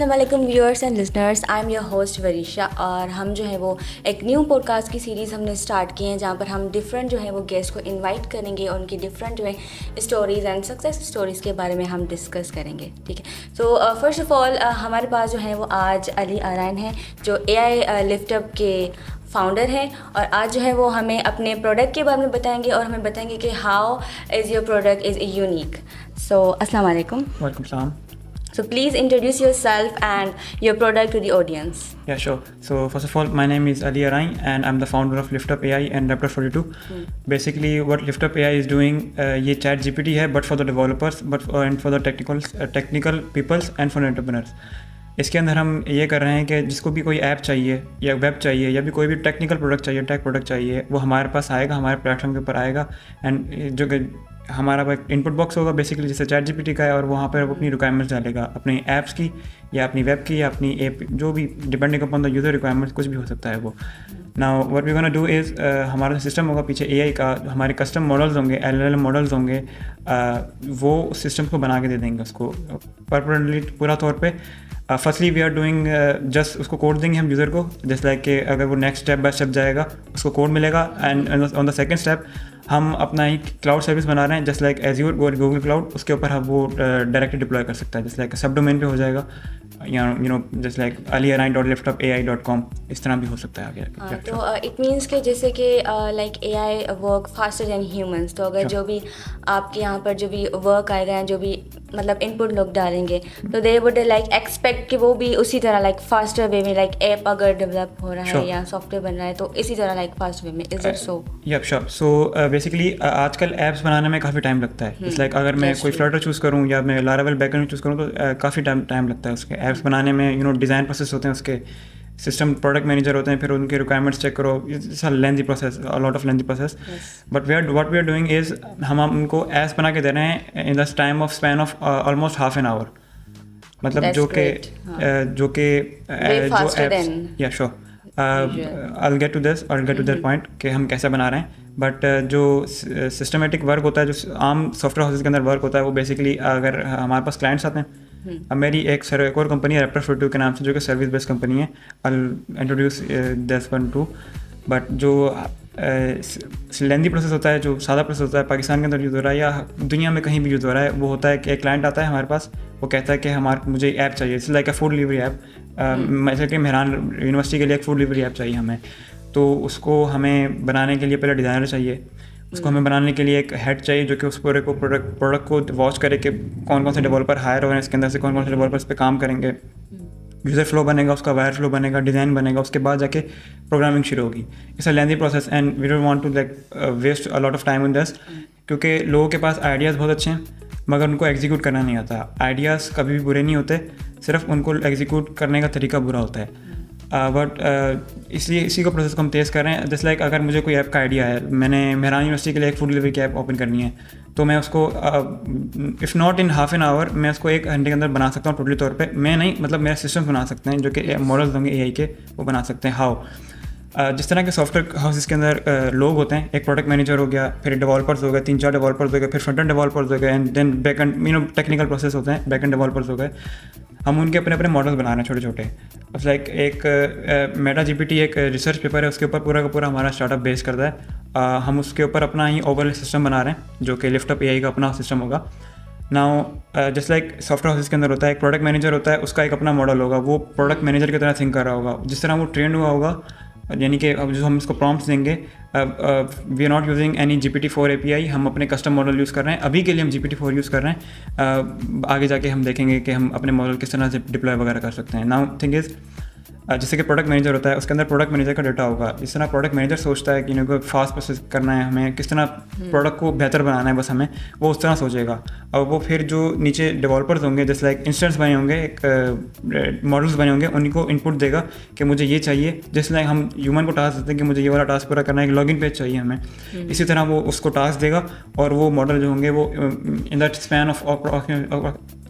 अस्सलाम वालेकुम viewers and listeners, I am your host Varisha. और हम जो है वो एक न्यू पॉडकास्ट की सीरीज़ हमने स्टार्ट की है जहाँ पर हम डिफरेंट जो है वो गेस्ट को इनवाइट करेंगे और उनकी डिफरेंट जो है स्टोरीज़ एंड सक्सेस स्टोरीज़ के बारे में हम डिस्कस करेंगे। ठीक है, सो फर्स्ट ऑफ ऑल हमारे पास जो है वो आज अली अराइन है जो AI लिफ्टअप के फाउंडर हैं और आज जो है वो हमें अपने प्रोडक्ट के बारे में बताएंगे और हमें बताएंगे कि how is your product is unique. So अस्सलाम वालेकुम। Welcome, Sam. So please introduce yourself and your product to the audience. Yeah, sure. So first of all, my name is Ali Arain and I'm the founder of LiftUp AI and Raptor 42. Basically, what LiftUp AI is doing, ये Chat GPT है, but for the developers, and for the technical peoples and for entrepreneurs. इसके अंदर हम ये कर रहे हैं कि जिसको भी कोई ऐप चाहिए या वेब चाहिए या भी कोई भी टेक्निकल प्रोडक्ट चाहिए, टेक प्रोडक्ट चाहिए, वो हमारे पास आएगा, हमारे प्लेटफॉर्म के ऊपर आएगा। एंड जो कि हमारा एक इनपुट बॉक्स होगा बेसिकली जैसे चैट जीपीटी का है, और वहाँ पर वो अपनी रिक्वायरमेंट्स डालेगा अपनी ऐप्स की या अपनी वेब की या अपनी ऐप, जो भी depending upon the user requirements, कुछ भी हो सकता है वो। Now what we gonna do is, हमारा सिस्टम होगा पीछे AI का, हमारे कस्टम मॉडल्स होंगे, LLM मॉडल्स होंगे, वो उस सिस्टम को बना के दे देंगे उसको परमानेंटली पूरा तौर पे। Firstly we are doing just उसको कोड देंगे हम यूज़र को, जस्ट लाइक कि अगर वो नेक्स्ट स्टेप बाय स्टेप जाएगा उसको कोड मिलेगा। And on the second step हम अपना ही क्लाउड सर्विस बना रहे हैं, just like azure Google cloud, उसके ऊपर हम वो डायरेक्टली डिप्लॉय कर सकता है, जस्ट लाइक सब डोमेन पे हो जाएगा, या you know just like aliarain.liftupai.com, इस तरह भी हो सकता है आगे। तो इट मीन्स कि जैसे कि like AI work faster than humans, तो अगर जो भी आपके यहाँ पर जो भी वर्क आएगा, जो भी मतलब इनपुट लोग डालेंगे, तो दे वुड लाइक एक्सपेक्ट कि वो भी उसी तरह लाइक फास्टर वे में, लाइक ऐप अगर डेवलप हो रहा है या सॉफ्टवेयर बन रहा है तो इसी तरह लाइक फास्ट वे में। Is it so? Yup sure. So basically आजकल ऐप्स बनाने में काफ़ी टाइम लगता है। इट्स लाइक अगर मैं कोई फ्लटर चूज़ करूँ या मैं लारावेल बैकएंड चूज़ करूँ तो काफ़ी टाइम लगता है उसके ऐप्स बनाने में। यू नो डिज़ाइन प्रोसेस होते हैं उसके, सिस्टम प्रोडक्ट मैनेजर होते हैं, फिर उनके रिक्वायरमेंट्स चेक करो, it's a lengthy process, a lot of lengthy process. But what we are doing is हम उनको ऐप्स बना के दे रहे हैं in the time of span of almost half an hour. मतलब जो कि या sure, I'll get to that point कि हम कैसे बना रहे हैं। बट जो सिस्टमेटिक वर्क होता है, जो आम सॉफ्टवेयर हाउसेस के अंदर वर्क होता है, वो बेसिकली अगर हमारे पास क्लाइंट्स आते हैं, अब मेरी एक और कंपनी है रैप्टर 42 के नाम से, जो कि सर्विस बेस्ड कंपनी है। I'll introduce this one too। But जो लेंदी प्रोसेस होता है, जो सादा प्रोसेस होता है, पाकिस्तान के अंदर यूज़ हो रहा है या दुनिया में कहीं भी यूज़ हो रहा है, वो होता है कि एक क्लाइंट आता है हमारे पास, वो कहता है कि मुझे ऐप चाहिए, it's like a food delivery app. जैसे कि मेहरान यूनिवर्सिटी के लिए एक फूड डिलीवरी ऐप चाहिए हमें, तो उसको हमें बनाने के लिए पहले डिज़ाइनर चाहिए, उसको हमें बनाने के लिए एक हेड चाहिए जो कि उस पूरे को प्रोडक्ट को वॉच करे कि कौन कौन से डेवलपर हायर हो रहे हैं, इसके अंदर से कौन कौन से डेवलपर्स पे काम करेंगे, यूज़र फ्लो बनेगा, उसका वायर फ्लो बनेगा, डिज़ाइन बनेगा, उसके बाद जाके प्रोग्रामिंग शुरू होगी। It's a lengthy process and we don't want to like waste a lot of time on this, क्योंकि लोगों के पास आइडियाज़ बहुत अच्छे हैं मगर उनको एग्जीक्यूट करना नहीं आता। आइडियाज़ कभी भी बुरे नहीं होते, सिर्फ उनको एग्जीक्यूट करने का तरीका बुरा होता है। बट इसलिए इसी को प्रोसेस को हम तेज़ कर रहे हैं। जस्ट लाइक अगर मुझे कोई ऐप का आइडिया है, मैंने मेहरान यूनिवर्सिटी के लिए एक फूड डिलीवरी की ऐप ओपन करनी है, तो मैं उसको if not in half an our, मैं उसको 1 घंटे के अंदर बना सकता हूँ टोटली तौर पे। मैं नहीं, मतलब मेरे सिस्टम बना सकते हैं जो कि मॉडल्स होंगे AI के, वो बना सकते हैं। हाउ? जिस तरह के सॉफ्टवेयर हाउसेस के अंदर लोग होते हैं, एक प्रोडक्ट मैनेजर हो गया, फिर डेवलपर्स हो गए, 3-4 डेवलपर्स हो गए, फिर फ्रंट एंड डेवलपर्स हो गए, and then back end technical process होते हैं, बैक एंड डेवलपर्स हो गए। हम उनके अपने मॉडल्स बना रहे हैं छोटे छोटे। बस लाइक एक मेटा GPT एक रिसर्च पेपर है, उसके ऊपर पूरा का पूरा हमारा स्टार्टअप बेस करता है। हम उसके ऊपर अपना ही ओवरऑल सिस्टम बना रहे हैं जो कि लिफ्टअप AI का अपना सिस्टम होगा। Now just like software houses के अंदर होता है, एक प्रोडक्ट मैनेजर होता है, उसका एक अपना मॉडल होगा, वो प्रोडक्ट मैनेजर की तरह थिंक कर रहा होगा, जिस तरह वो ट्रेंड हुआ होगा। यानी कि अब जो हम इसको प्रॉम्प्ट्स देंगे, we are not using any GPT-4 API, हम अपने कस्टम मॉडल यूज़ कर रहे हैं। अभी के लिए हम GPT-4 यूज़ कर रहे हैं, आगे जाके हम देखेंगे कि हम अपने मॉडल किस तरह से डिप्लॉय वगैरह कर सकते हैं। नाउ थिंग इज़, जैसे कि प्रोडक्ट मैनेजर होता है, उसके अंदर प्रोडक्ट मैनेजर का डाटा होगा। जिस तरह प्रोडक्ट मैनेजर सोचता है कि इनको फास्ट प्रोसेस करना है, हमें किस तरह प्रोडक्ट को बेहतर बनाना है, बस हमें वो उस तरह सोचेगा। और वो फिर जो नीचे डेवलपर्स होंगे, जैसे लाइक इंस्टेंस बने होंगे, एक मॉडल्स बने होंगे, उनको इनपुट देगा कि मुझे ये चाहिए। जैसे लाइक हम ह्यूमन को टास्क देते हैं कि मुझे ये वाला टास्क पूरा करना है, एक लॉगिन पेज चाहिए हमें, इसी तरह वो उसको टास्क देगा और वो मॉडल जो होंगे वो in that span of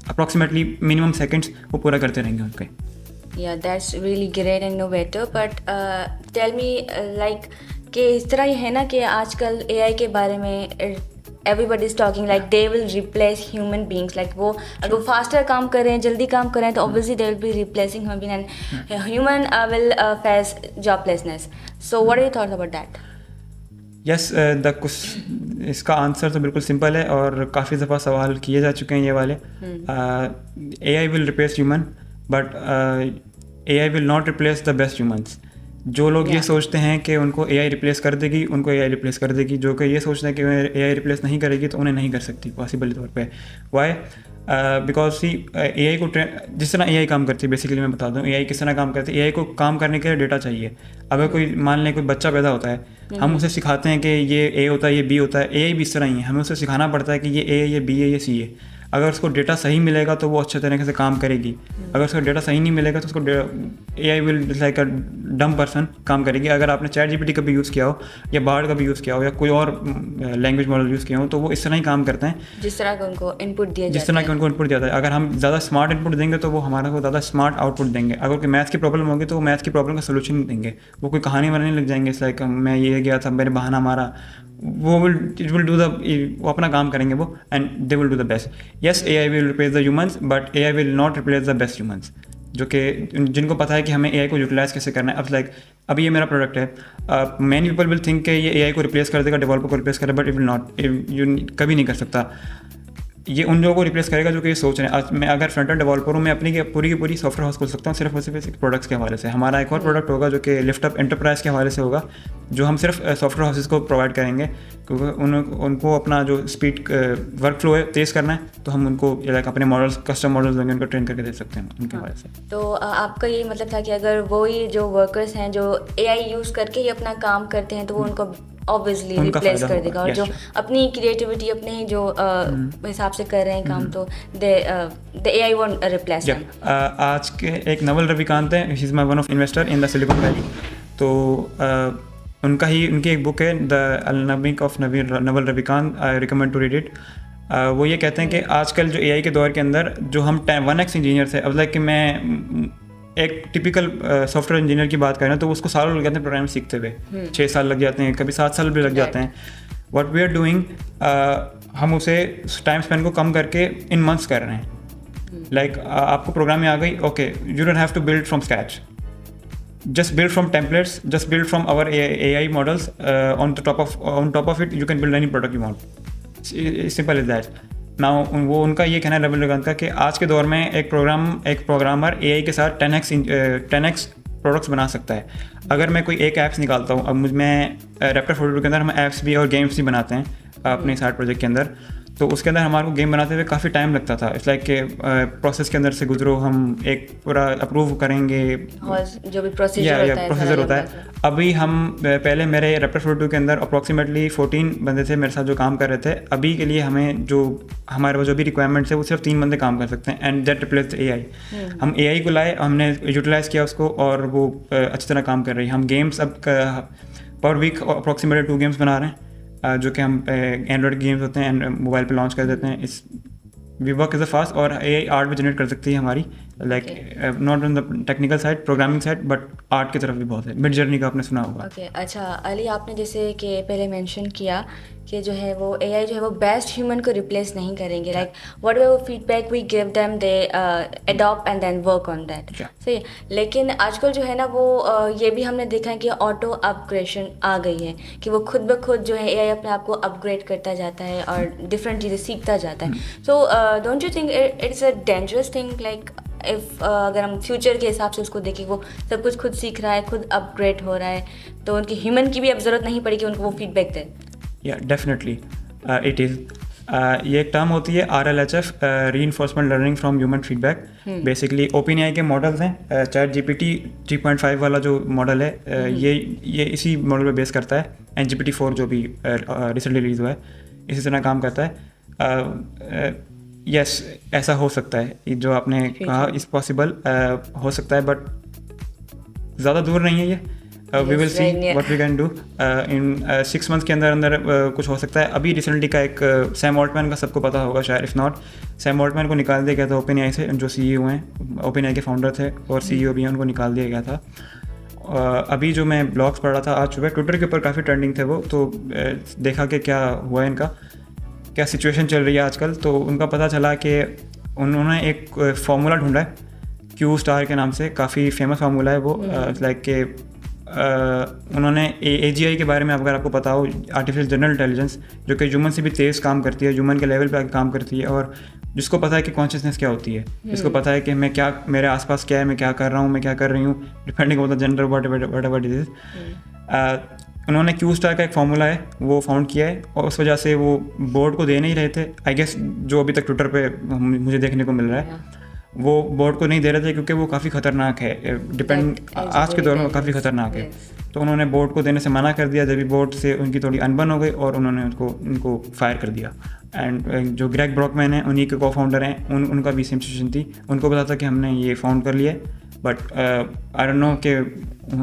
approximately minimum seconds वो पूरा करते रहेंगे उनके। Yeah, that's really great and innovative. But tell me, like कि इस तरह ही है ना कि आजकल AI के बारे में everybody is talking like they will replace human beings, like वो अगर वो faster काम कर रहे हैं, जल्दी काम कर रहे हैं, तो obviously they will be replacing human being and human will face joblessness. So what are your thoughts about that? Yes इसका आंसर तो बिल्कुल सिंपल है और काफ़ी दफ़ा सवाल किए जा चुके हैं ये वाले. AI will replace human but AI will not replace the best humans. जो लोग ये सोचते हैं कि उनको AI रिप्लेस कर देगी, उनको AI रिप्लेस कर देगी. जो कि ये सोचते हैं कि AI रिप्लेस नहीं करेगी तो उन्हें नहीं कर सकती पॉसिबल तौर पे. वाई? बिकॉज सी AI को जिस तरह AI काम करती है, बेसिकली मैं बता दूँ AI किस तरह काम करती है. AI को काम करने के लिए डेटा चाहिए. अगर कोई मान लें कोई बच्चा पैदा होता है, हम उसे सिखाते हैं कि ये A होता है, ये B होता है. AI भी इस तरह ही है, हमें उसे सिखाना पड़ता है कि ये A है, ये B है, ये C है. अगर उसको डेटा सही मिलेगा तो वो अच्छे तरीके से काम करेगी. अगर उसको डेटा सही नहीं मिलेगा तो उसको AI विल लाइक अ डम पर्सन काम करेगी. अगर आपने ChatGPT कभी यूज़ किया हो या बार्ड कभी यूज़ किया हो या कोई और लैंग्वेज मॉडल यूज़ किया हो तो वो इस तरह ही काम करते हैं जिस तरह के उनको इनपुट दिया जिस तरह के उनको इनपुट दिया जाता है. अगर हम ज़्यादा स्मार्ट इनपुट देंगे तो वो हमारा को ज़्यादा स्मार्ट आउटपुट देंगे. अगर कोई मैथ्स की प्रॉब्लम होगी तो वो मैथ्स की प्रॉब्लम का सोल्यूशन देंगे. वो कोई कहानी बनाने लग जाएंगे, इस लाइक मैं ये गया था, मेरे बहाना मारा. वो वो अपना काम करेंगे वो, and they will do the best. Yes, AI will replace the humans but AI will not replace the best humans. जो कि जिनको पता है कि हमें AI को यूटिलाइज कैसे करना है. अब लाइक अभी ये मेरा प्रोडक्ट है, मैनी पीपल विल थिंक कि ये AI को रिप्लेस कर देगा, डेवलपर को रिप्लेस करेगा, बट इट विल नॉट. कभी नहीं कर सकता. ये उन लोगों को रिप्लेस करेगा जो कि ये सोच रहे हैं. मैं अगर फ्रंट एंड डेवलपर हूँ, मैं अपनी की पूरी सॉफ्टवेयर हाउस खोल सकता हूँ सिर्फ और सिर्फ प्रोडक्ट्स के हवाले से. हमारा एक और प्रोडक्ट होगा जो कि लिफ्ट अप एंटरप्राइज के हवाले से होगा, जो हम सिर्फ सॉफ्टवेयर हाउसेस को प्रोवाइड करेंगे क्योंकि उनको अपना जो स्पीड वर्क फ्लो है तेज़ करना है, तो हम उनको लाइक अपने मॉडल्स, कस्टम मॉडल्स होंगे, उनको ट्रेन करके दे सकते हैं उनके हवाले से. तो आपका ये मतलब था कि अगर वही जो वर्कर्स हैं जो AI यूज़ करके ही अपना काम करते हैं तो वो उनको ऑब्वियसली रिप्लेस कर देगा, और जो अपनी क्रिएटिविटी अपने ही जो हिसाब से कर रहे हैं काम, तो the AI won't replace them. आज के एक नवल रविकांत है, he is my one of investor in the Silicon Valley. तो उनकी एक बुक है the Almanack of Naval Ravikant. I recommend to read it. वो ये कहते हैं कि आजकल जो AI के दौर के अंदर जो हम 1x इंजीनियर थे, अब लाइक कि मैं एक टिपिकल सॉफ्टवेयर इंजीनियर की बात करें तो उसको सालों लग जाते हैं प्रोग्राम सीखते हुए. 6 साल लग जाते हैं, कभी 7 साल भी लग जाते हैं. व्हाट वी आर डूइंग, हम उसे टाइम स्पेन को कम करके इन मंथ्स कर रहे हैं. लाइक आपको प्रोग्रामिंग आ गई, okay, you don't have to build from scratch. Just build from templates, just build from our AI models. On top of it, you can build any product you want. Simple as that. Now, वो उनका ये कहना है रवि रविकांत का कि आज के दौर में एक प्रोग्रामर AI के साथ 10x प्रोडक्ट्स बना सकता है. अगर मैं कोई एक ऐप्स निकालता हूँ, अब मैं रैप्टर 42 के अंदर हम ऐप्स भी और गेम्स भी बनाते हैं अपने साइड प्रोजेक्ट के अंदर, तो उसके अंदर हमारे को गेम बनाते हुए काफ़ी टाइम लगता था. इट्स लाइक के प्रोसेस के अंदर से गुजरो, हम एक पूरा अप्रूव करेंगे, जो भी प्रोसीजर होता है. अभी हम पहले मेरे रैप्टर 42 के अंदर अप्रॉक्सीमेटली 14 बंदे थे मेरे साथ जो काम कर रहे थे. अभी के लिए हमें जो हमारे जो भी रिक्वायरमेंट्स है वो सिर्फ 3 बंदे काम कर सकते हैं, एंड दैट रिप्लेस AI. हम AI को लाए, हमने यूटिलाइज़ किया उसको और वो अच्छी तरह काम कर रही है. हम गेम्स अब पर वीक अप्रॉक्सीमेटली 2 गेम्स बना रहे हैं जो कि हम एंड्रॉयड गेम्स होते हैं एंड मोबाइल पे लॉन्च कर देते हैं. इस we work is a fast, और AI आर्ट भी जनरेट कर सकती है हमारी, like not on the technical side, programming side, but art की तरफ भी बहुत है. मिड जर्नी का आपने सुना होगा. ओके, अच्छा अली, आपने जैसे कि पहले मेंशन किया कि जो है वो AI जो है वो बेस्ट ह्यूमन को रिप्लेस नहीं करेंगे. Like whatever feedback we give them, they adopt and then work on that. सही है. लेकिन आजकल जो है ना वो ये भी हमने देखा है कि ऑटो अपग्रेडेशन आ गई है, कि वो खुद ब खुद जो है AI अपने आप को अपग्रेड करता जाता है और डिफरेंट चीज़ें सीखता जाता है. So don't you think it's a dangerous thing, like if अगर हम फ्यूचर के हिसाब से उसको देखें, वो सब कुछ खुद सीख रहा है, खुद अपग्रेड हो रहा है, तो उनकी ह्यूमन की भी अब ज़रूरत नहीं पड़ेगी उनको वो feedback they. Yeah, definitely. It is. ये एक टर्म होती है RLHF, reinforcement learning from human feedback. Basically OpenAI के मॉडल्स हैं. ChatGPT 3.5 वाला जो मॉडल है, ये इसी मॉडल पे बेस करता है. एंड GPT-4 जो भी रिसेंटली रिलीज हुआ है इसी तरह काम करता है. यस, ऐसा हो सकता है जो आपने कहा, इस पॉसिबल हो सकता है, बट ज़्यादा दूर नहीं है ये. We will see what we can do in 6 months के अंदर कुछ हो सकता है. अभी रिसेंटली का एक सैम ऑल्टमैन का सबको पता होगा शायद, इफ़ नॉट, सैम ऑल्टमैन को निकाल दिया गया था OpenAI से. जो CEO हैं, OpenAI के फाउंडर थे और CEO भी हैं, उनको निकाल दिया गया था. अभी जो मैं ब्लॉग्स पढ़ रहा था आज सुबह, ट्विटर के ऊपर काफ़ी ट्रेंडिंग थे वो, तो देखा कि क्या हुआ इनका. क्या सिचुएशन चल रही है आजकल, तो उनका पता चला कि उन्होंने एक फार्मूला ढूंढा है क्यू स्टार के नाम से, काफ़ी फेमस फार्मूला है वो। लाइक के उन्होंने AGI के बारे में, अगर आपको पता हो, आर्टिफिशियल जनरल इंटेलिजेंस, जो कि ह्यूमन से भी तेज़ काम करती है, ह्यूमन के लेवल पे आके काम करती है, और जिसको पता है कि कॉन्शियसनेस क्या होती है, जिसको पता है कि मैं क्या, मेरे आसपास क्या है, मैं क्या कर रहा हूँ, मैं क्या कर रही हूँ, depending on the gender what ever it is. उन्होंने क्यू स्टार का एक फार्मूला है वो फाउंड किया है, और उस वजह से वो बोर्ड को दे नहीं रहे थे, आई गेस, जो अभी तक ट्विटर पे मुझे देखने को मिल रहा है, वो बोर्ड को नहीं दे रहे थे क्योंकि वो काफ़ी ख़तरनाक है, आज के दौर में काफ़ी ख़तरनाक है। तो उन्होंने बोर्ड को देने से मना कर दिया, जब भी बोर्ड से उनकी थोड़ी अनबन हो गई और उन्होंने उनको फायर कर दिया। एंड जो ग्रेग ब्रॉकमैन है, उन्हीं के को फाउंडर हैं, उनका भी सेम सिचुएशन थी। उनको पता था कि हमने ये फाउंड कर लिया, बट आई डोंट नो कि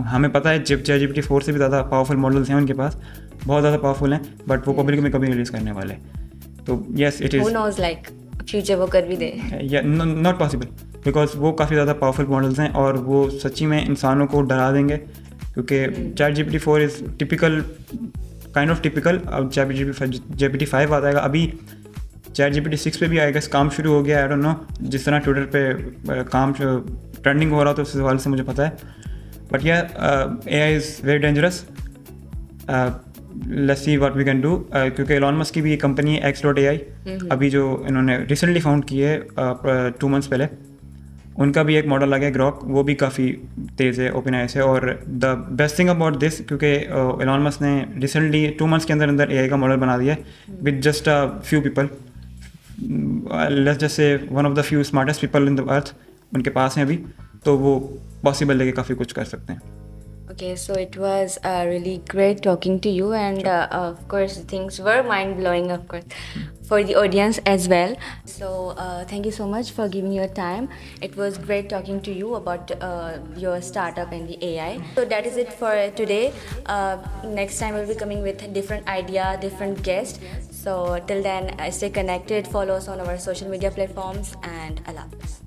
हमें पता है ChatGPT-4 से भी ज़्यादा पावरफुल मॉडल्स हैं उनके पास, बहुत ज़्यादा पावरफुल हैं, बट वो पब्लिक में कभी रिलीज़ करने वाले। तो येस, इट इज़ फ्यूचर वो कर भी दे, या नॉट पॉसिबल, बिकॉज वो काफ़ी ज़्यादा पावरफुल मॉडल्स हैं और वो सच्ची में इंसानों को डरा देंगे, क्योंकि ChatGPT-4 is typical, kind of typical. अब GPT-5 आ जाएगा, अभी ChatGPT-6 पे भी आएगा, काम शुरू हो गया। आई डोंट नो, जिस तरह ट्विटर पे काम ट्रेंडिंग हो रहा था उस सवाल से मुझे पता है, but yeah AI is very dangerous. Let's see what we can do, क्योंकि एलॉन मस्क की भी कंपनी है X.AI, अभी जो इन्होंने रिसेंटली फाउंड की है 2 मंथ्स पहले, उनका भी एक मॉडल आ गया ग्रॉक, वो भी काफ़ी तेज़ है OpenAI से। और the best thing about this, क्योंकि एलॉन मस्क ने रिसेंटली 2 मंथ्स के अंदर अंदर AI का मॉडल बना दिया है with just a few people, let's just say one of the few smartest people in the earth उनके पास हैं अभी, तो वो पॉसिबल है कि काफ़ी कुछ कर सकते हैं। Okay, so it was really great talking to you, and of course things were mind blowing, of course, for the audience as well. So thank you so much for giving your time. It was great talking to you about your startup and the AI. So that is it for today. Next time we'll be coming with a different idea, different guest. So till then, stay connected, follow us on our social media platforms, and Allah Hafiz.